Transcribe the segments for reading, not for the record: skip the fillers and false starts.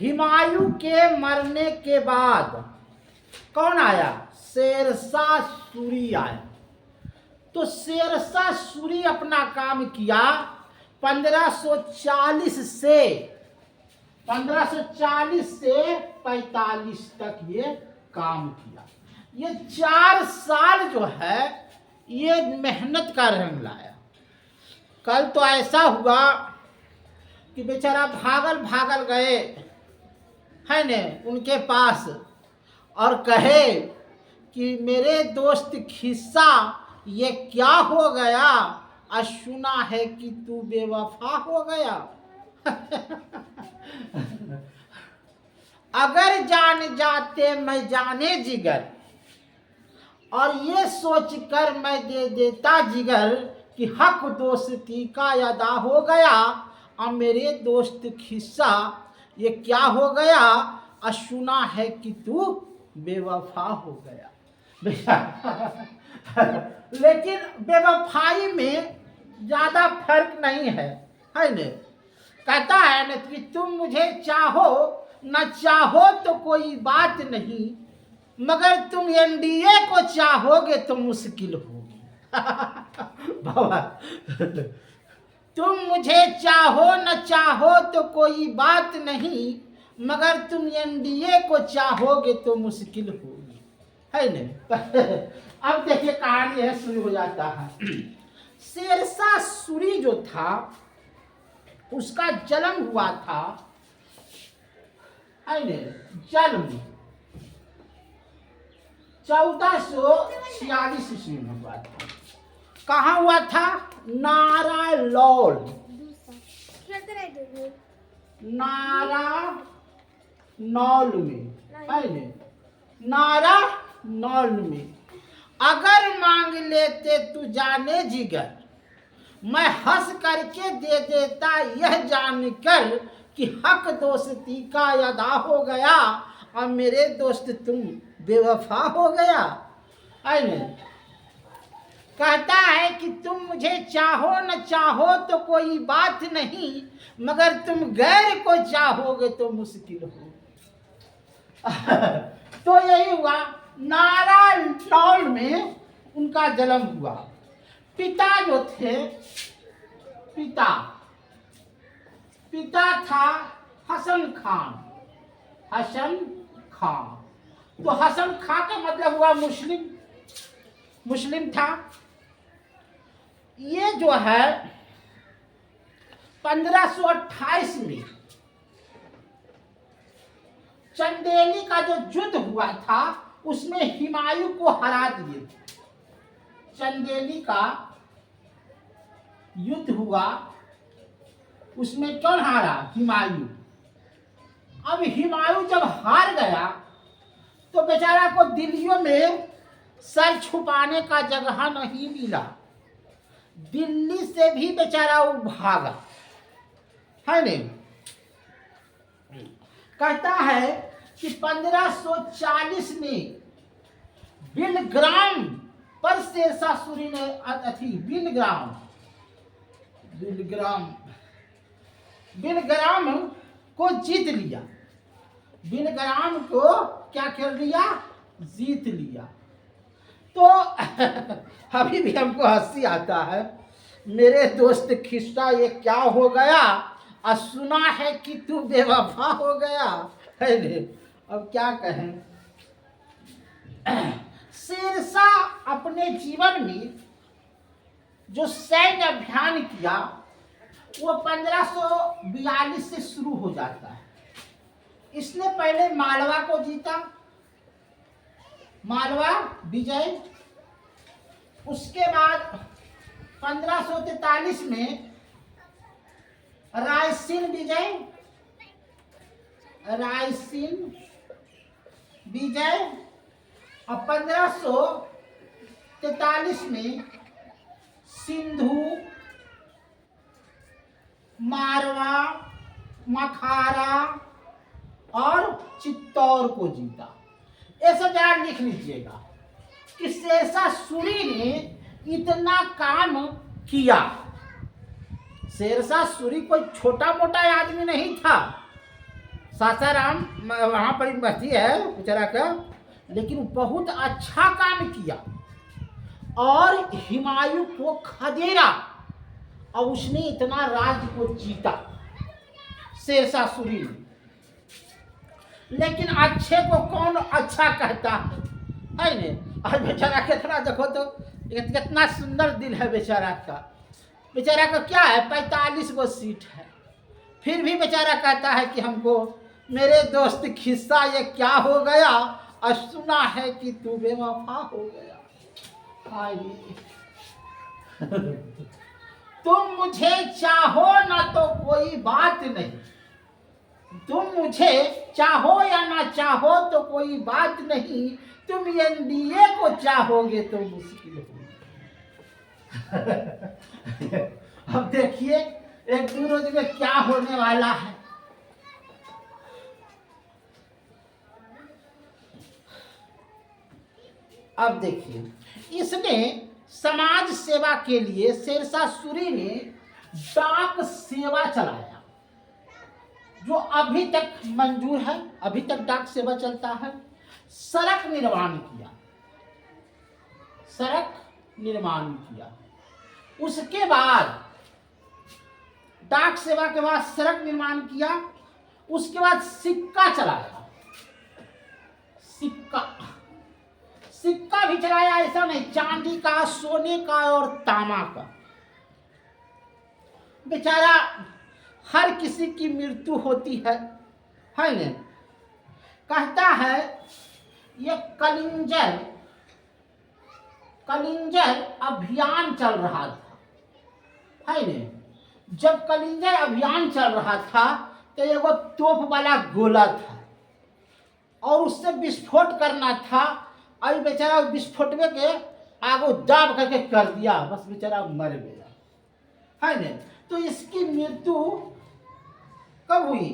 हुमायूं के मरने के बाद कौन आया? शेरशाह सूरी आया। तो शेरशाह सूरी अपना काम किया 1540 से 45 तक ये काम किया। ये 4 साल जो है ये मेहनत का रंग लाया। कल तो ऐसा हुआ कि बेचारा भागल भागल गए है ने उनके पास और कहे कि मेरे दोस्त खिस्सा ये क्या हो गया? आज सुना है कि तू बेवफा हो गया। अगर जान जाते मैं जाने जिगर, और ये सोचकर मैं दे देता जिगर कि हक दोस्ती का अदा हो गया। अब मेरे दोस्त खिस्सा ये क्या हो गया? आज सुना है कि तू बेवफा हो गया। लेकिन बेवफाई में ज्यादा फर्क नहीं है न? कहता है न कि तुम मुझे चाहो न चाहो तो कोई बात नहीं, मगर तुम एनडीए को चाहोगे तो मुश्किल होगी। बाबा, तुम मुझे चाहो न चाहो तो कोई बात नहीं, मगर तुम एनडीए को चाहोगे तो मुश्किल होगी, है न? अब देखिए कहानी है शुरू हो जाता है। शेरशाह सूरी जो था उसका जन्म हुआ था है न, जन्म 1446 ईस्वी में हुआ था। कहाँ हुआ था? नारालौल, नारानौल में, है न? नारानौल में। अगर मांग लेते तू जाने जिगर, मैं हंस करके दे देता यह जानकर कि हक दोस्ती का अदा हो गया। और मेरे दोस्त तुम बेवफा हो गया, है न? कहता है कि तुम मुझे चाहो न चाहो तो कोई बात नहीं, मगर तुम गैर को चाहोगे तो मुश्किल हो। तो यही हुआ, नारानौल में उनका जन्म हुआ। पिता जो थे, पिता था हसन खान। हसन खान, तो हसन खान का मतलब हुआ मुस्लिम था। ये जो है 1528 में चंदेली का जो युद्ध हुआ था उसमें हुमायूं को हरा दिए थे। चंदेली का युद्ध हुआ, उसमें कौन हारा? हुमायूं। अब हुमायूं जब हार गया तो बेचारा को दिल्लियों में सर छुपाने का जगह नहीं मिला। दिल्ली से भी बेचारा वो भागा, है न? कहता है कि 1540 में बिलग्राम पर शेरशाह सूरी ने बिलग्राम को जीत लिया। बिलग्राम को क्या कर लिया? जीत लिया। तो अभी भी हमको हंसी आता है, मेरे दोस्त खिस्सा ये क्या हो गया? और सुना है कि तू बेवफा हो गया, है न? अब क्या कहें। शेरशाह अपने जीवन में जो सैन्य अभियान किया वो 1542 से शुरू हो जाता है। इसने पहले मालवा को जीता, मालवा विजय। उसके बाद 1543 में रायसीन विजय और 1543 में सिंधु, मारवा, मखारा और चित्तौड़ को जीता। ये सब जरा लिख लीजिएगा कि शेरशाह सूरी ने इतना काम किया। शेरशाह सूरी कोई छोटा मोटा आदमी नहीं था, सासाराम वहाँ पर एक बस्ती है बेचारा का, लेकिन वो बहुत अच्छा काम किया और हुमायूं को खदेड़ा और उसने इतना राज्य को जीता शेरशाह सूरी ने। लेकिन अच्छे को कौन अच्छा कहता है ने? और बेचारा कितना देखो तो कितना सुंदर दिल है बेचारा का। बेचारा का क्या है, 45 गो सीट है, फिर भी बेचारा कहता है कि हमको मेरे दोस्त खिस्सा ये क्या हो गया, और सुना है कि तू बेवफा हो गया। तुम मुझे चाहो ना तो कोई बात नहीं, तुम मुझे चाहो या ना चाहो तो कोई बात नहीं, तुम एनडीए को चाहोगे तो मुश्किल होगी। अब देखिए एक दो रोज में क्या होने वाला है। अब देखिए इसने समाज सेवा के लिए शेरशाह सूरी ने डाक सेवा चलाया, जो अभी तक मंजूर है, अभी तक डाक सेवा चलता है। सड़क निर्माण किया, सड़क निर्माण किया, उसके बाद डाक सेवा के बाद सड़क निर्माण किया, उसके बाद सिक्का चलाया। सिक्का सिक्का भी चलाया, ऐसा नहीं, चांदी का, सोने का और तांबा का। बेचारा हर किसी की मृत्यु होती है न? कहता है ये कलिंजर अभियान चल रहा था, है न? जब कलिंजर अभियान चल रहा था तो एगो तोप वाला गोला था और उससे विस्फोट करना था, और बेचारा विस्फोट में के आगो दाब करके कर दिया, बस बेचारा मर गया, है न? तो इसकी मृत्यु कब हुई?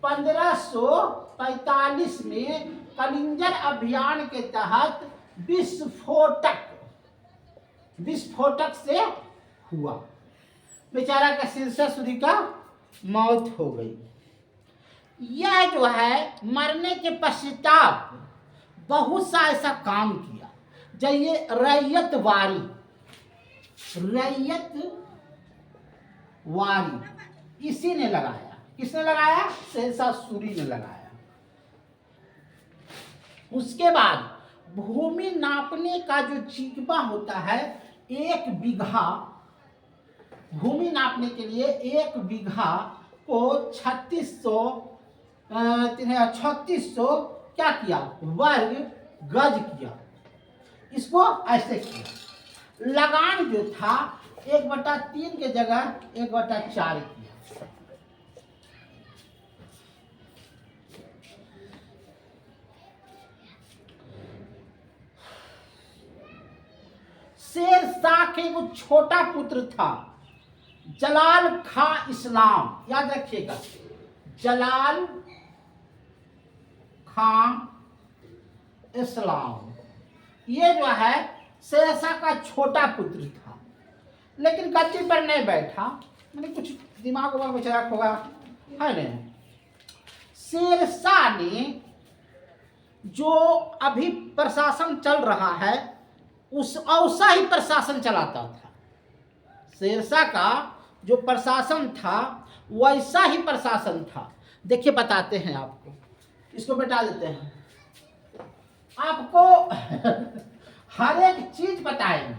1545 में कलिंजर अभियान के तहत विस्फोटक से हुआ। बेचारा का शेरशाह सूरी का मौत हो गई। यह जो है मरने के पश्चात बहुत सा ऐसा काम किया, जैसे रैयतवारी इसी ने लगाया। किसने लगाया? शेरशाह सूरी ने लगाया। उसके बाद भूमि नापने का जो जिक्बा होता है, 1 बीघा भूमि नापने के लिए 1 बीघा को 3600 क्या किया? वर्ग गज किया। इसको ऐसे किया। लगान जो था 1/3 के जगह 1/4 किया। शेरशाह के वो छोटा पुत्र था जलाल खां इस्लाम, याद रखिएगा, जलाल खां इस्लाम, ये जो है शेरशाह का छोटा पुत्र था, लेकिन गद्दी पर नहीं बैठा, मैंने कुछ दिमाग में बेचारा होगा, है न? शेरशाह ने जो अभी प्रशासन चल रहा है उस औसा ही प्रशासन चलाता था। शेरशाह का जो प्रशासन था वैसा ही प्रशासन था। देखिए बताते हैं आपको, इसको बैठा देते हैं, आपको हर एक चीज बताएंगे,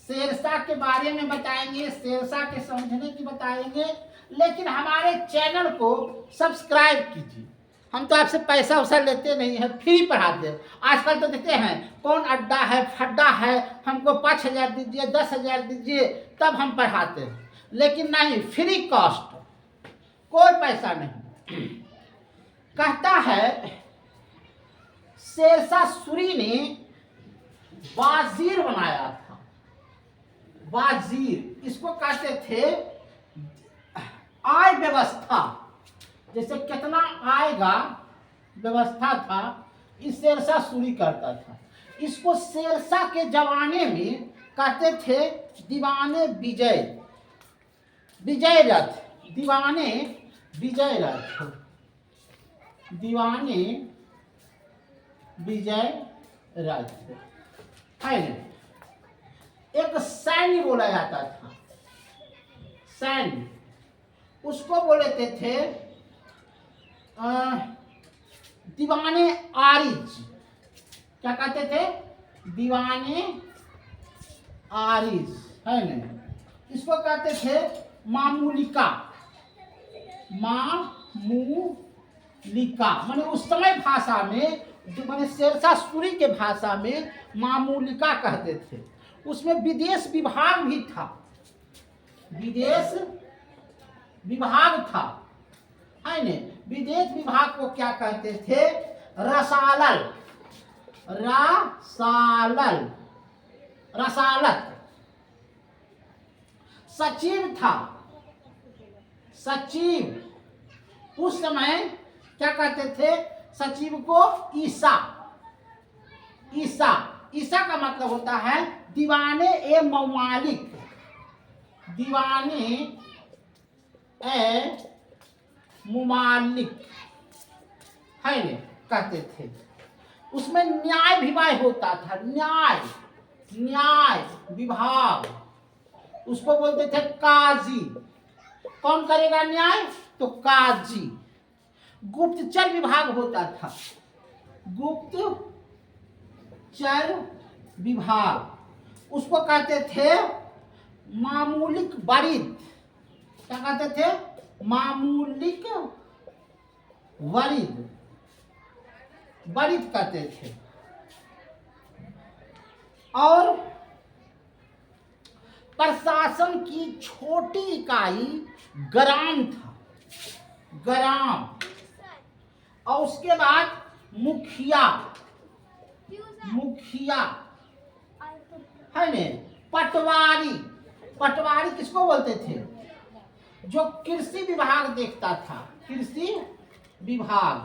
शेरशाह के बारे में बताएंगे, शेरशाह के समझने की बताएंगे, लेकिन हमारे चैनल को सब्सक्राइब कीजिए। हम तो आपसे पैसा वैसा लेते नहीं है, फ्री पढ़ाते हैं। आजकल तो देखते हैं कौन अड्डा है फड्डा है, हमको 5,000 दीजिए 10,000 दीजिए तब हम पढ़ाते हैं, लेकिन नहीं, फ्री कॉस्ट, कोई पैसा नहीं। कहता है शेरशाह सूरी ने वाजीर बनाया था। वाजीर इसको कहते थे आय व्यवस्था, जैसे कितना आएगा व्यवस्था था, इस शेरशाह सूरी करता था। इसको शेरशाह के जमाने में कहते थे दीवाने विजय रथ, दीवाने विजय रथ। दीवाने विजय राज्य, है ना। एक सैन्य बोला जाता था, सैन्य, उसको बोलते थे दीवाने आरिज। क्या कहते थे? दीवाने आरिज, है ना। इसको कहते थे मामूलिका, मामूलिका माने उस समय भाषा में, जो माने शेरशाह सूरी के भाषा में मामूलिका कहते थे। उसमें विदेश विभाग भी था, विदेश विभाग था, है न। विदेश विभाग को क्या कहते थे? रसालल, रसालल, रसालत। सचिव था, सचिव, उस समय क्या कहते थे सचिव को? ईसा, ईसा, ईसा का मतलब होता है दीवाने ए ममालिक, दीवाने ए मुमालिक, है न, कहते थे। उसमें न्याय विभाग होता था, न्याय, न्याय विभाग, उसको बोलते थे काजी। कौन करेगा न्याय? तो काजी। गुप्तचर विभाग होता था, गुप्तचर विभाग, उसको कहते थे मामूलिक वरिद। क्या कहते थे? मामूलिक वरिद, वरिद कहते थे। और प्रशासन की छोटी इकाई ग्राम था, ग्राम। और उसके बाद मुखिया, मुखिया, है न। पटवारी, पटवारी किसको बोलते थे? जो कृषि विभाग देखता था, कृषि विभाग,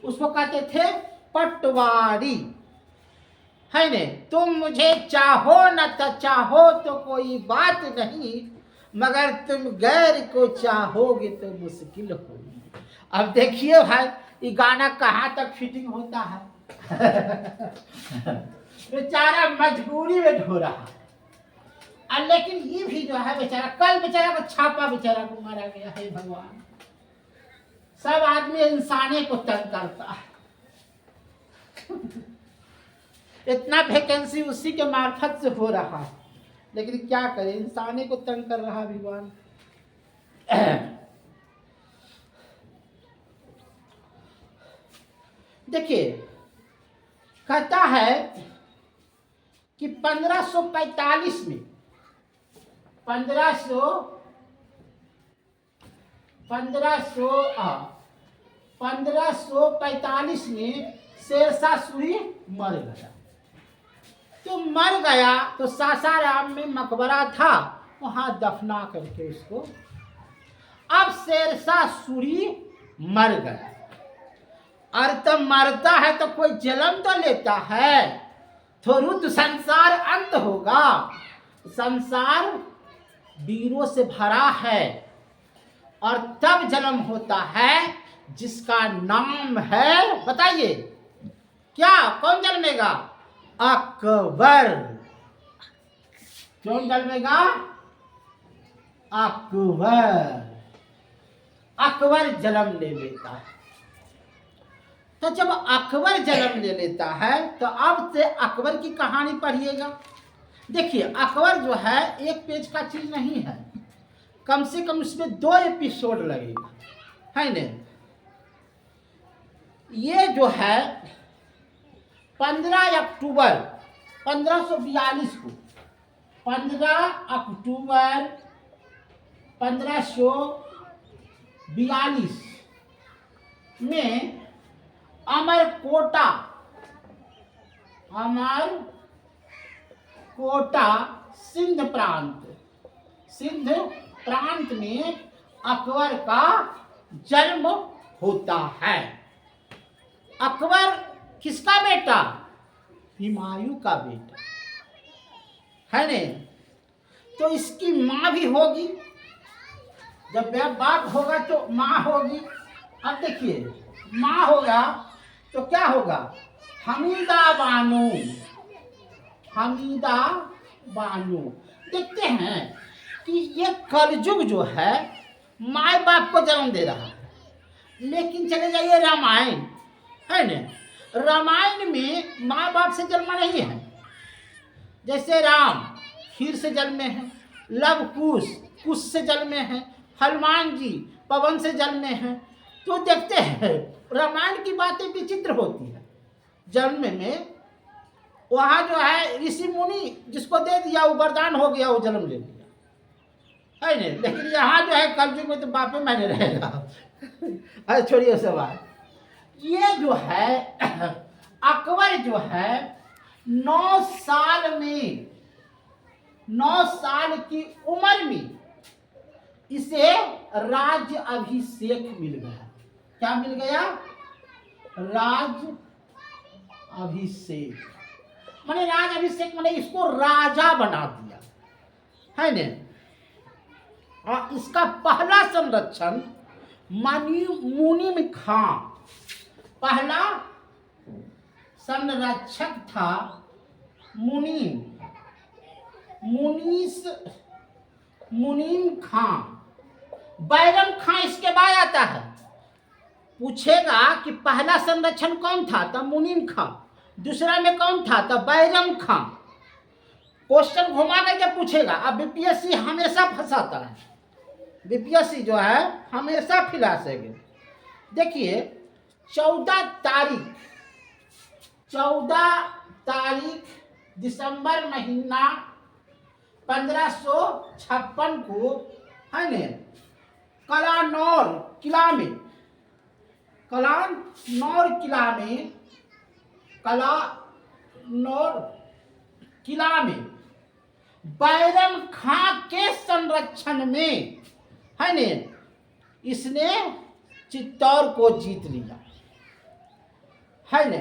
उसको कहते थे पटवारी, है न। तुम मुझे चाहो न तो चाहो तो कोई बात नहीं, मगर तुम गैर को चाहोगे तो मुश्किल होगी। अब देखिए भाई, ये गाना कहाँ तक फिटिंग होता है। बेचारा मजबूरी में ढो रहा, लेकिन ये भी जो है बेचारा, कल बेचारा को छापा, बेचारा को मारा गया है। भगवान, सब आदमी इंसाने को तंग करता है। इतना वैकेंसी उसी के मार्फत से हो रहा है, लेकिन क्या करे, इंसाने को तंग कर रहा भगवान। देखिए, कहता है कि 1545 में, 1545 में शेरशाह सूरी मर गया। तो मर गया तो सासाराम में मकबरा था, वहां दफना करके उसको। अब शेरशाह सूरी मर गया, और तब मरता है तो कोई जन्म तो लेता है, थोड़ू तो संसार अंत होगा। संसार वीरों से भरा है, और तब जन्म होता है जिसका नाम है, बताइए क्या? कौन जन्मेगा? अकबर। कौन जन्मेगा? अकबर। अकबर जन्म ले लेता है। तो जब अकबर जन्म ले लेता है तो अब से अकबर की कहानी पढ़िएगा। देखिए, अकबर जो है एक पेज का चीज नहीं है, कम से कम उसमें 2 एपिसोड लगेगा, है न। ये जो है 15 अक्टूबर 1542 को, 15 अक्टूबर 1542 में अमरकोटा सिंध प्रांत में अकबर का जन्म होता है। अकबर किसका बेटा? हुमायूं का बेटा, है न। तो इसकी माँ भी होगी, जब बाप होगा तो माँ होगी। अब देखिए, माँ होगा तो क्या होगा? हमीदा बानो, हमीदा बानो। देखते हैं कि ये कलयुग जो है माँ बाप को जन्म दे रहा है। लेकिन चले जाइए रामायण, है ना, रामायण में माँ बाप से जन्म नहीं है। जैसे राम क्षीर से जन्मे हैं, लव कुश कुश से जन्मे हैं, हनुमान जी पवन से जन्मे हैं। तो देखते हैं रामायण की बातें विचित्र होती है। जन्म में वहाँ जो है ऋषि मुनि जिसको दे दिया वो वरदान हो गया, वो जन्म ले लिया, है नहीं। लेकिन यहाँ जो है कलयुग में तो बापे मैंने रहेगा। अरे छोड़िए सवाल। ये जो है अकबर जो है 9 साल में, 9 साल की उम्र में इसे राज्य अभिषेक मिल गया। क्या मिल गया? राज अभिषेक। माने राज अभिषेक माने इसको राजा बना दिया, है ने। और इसका पहला संरक्षण मुनीम खां, पहला संरक्षक था मुनीम, मुनीम खां। बैरम खां इसके बाद आता है। पूछेगा कि पहला संरक्षण कौन था, तो मुनीम खां। दूसरा में कौन था, तो बैरम खां। क्वेश्चन घुमा करके पूछेगा। अब बीपीएससी हमेशा फंसाता है, बीपीएससी जो है हमेशा फंसाएगा। देखिए 14 तारीख दिसंबर महीना 1556 को, है न, कलानौर किला में, कलानौर किला में बैरम खां के संरक्षण में, है ने, इसने चित्तौड़ को जीत लिया, है ने।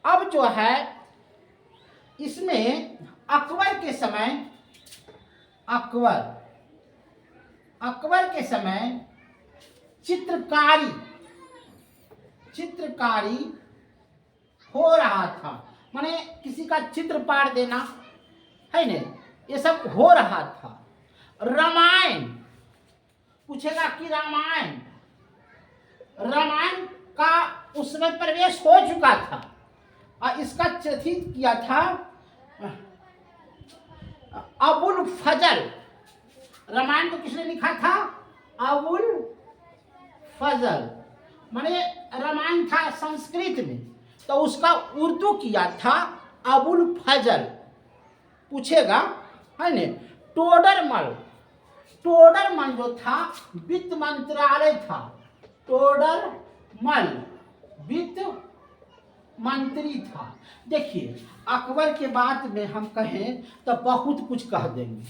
अब जो है इसमें अकबर के समय चित्रकारी हो रहा था। माने किसी का चित्र पाड़ देना, है ने, ये सब हो रहा था। रामायण पूछेगा कि रामायण का उसमें प्रवेश हो चुका था और इसका चित्रित किया था अबुल फजल। रामायण को किसने लिखा था? अबुल फजल। माने रामायण था संस्कृत में, तो उसका उर्दू किया था अबुल फजल। पूछेगा, है ने। टोडरमल जो था वित्त मंत्रालय था। टोडरमल वित्त मंत्री था। देखिए अकबर के बाद में हम कहें तो बहुत कुछ कह देंगे,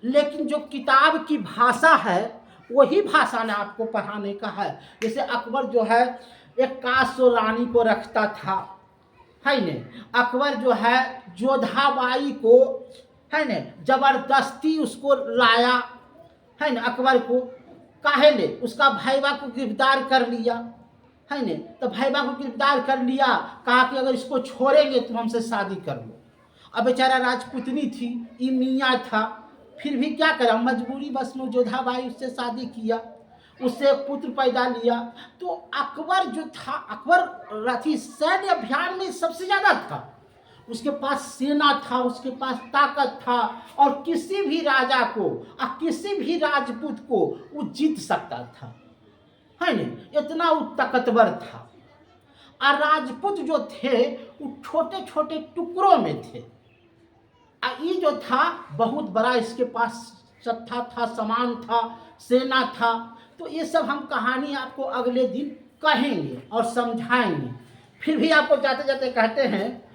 लेकिन जो किताब की भाषा है वही भाषा ने आपको पढ़ाने का है। जैसे अकबर जो है एक कासो रानी को रखता था, है ने। अकबर जो है जोधाबाई को, है ने, जबरदस्ती उसको लाया, है ना। अकबर को काहे ले, उसका भाईबा को गिरफ्तार कर लिया, है ने। तो भाईबा को गिरफ्तार कर लिया, कहा कि अगर इसको छोड़ेंगे तो हमसे शादी कर लो। अब बेचारा राजपुतनी थी, ये मियाँ था, फिर भी क्या करा, मजबूरी बस में जोधाबाई उससे शादी किया, उससे पुत्र पैदा लिया। तो अकबर जो था, अकबर रथी सैन्य अभियान में सबसे ज़्यादा था। उसके पास सेना था, उसके पास ताकत था, और किसी भी राजा को और किसी भी राजपूत को वो जीत सकता था, है न। इतना वो ताकतवर था। और राजपूत जो थे वो छोटे छोटे टुकड़ों में थे। और ये जो था बहुत बड़ा, इसके पास सत्ता था, सामान था, सेना था। तो ये सब हम कहानी आपको अगले दिन कहेंगे और समझाएंगे। फिर भी आपको जाते जाते कहते हैं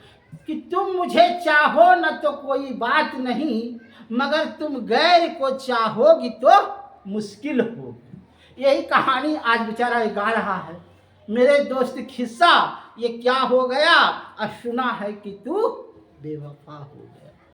कि तुम मुझे चाहो न तो कोई बात नहीं, मगर तुम गैर को चाहोगी तो मुश्किल होगी। यही कहानी आज बेचारा गा रहा है। मेरे दोस्त खिस्सा ये क्या हो गया, अब सुना है कि तू बेवफा हो।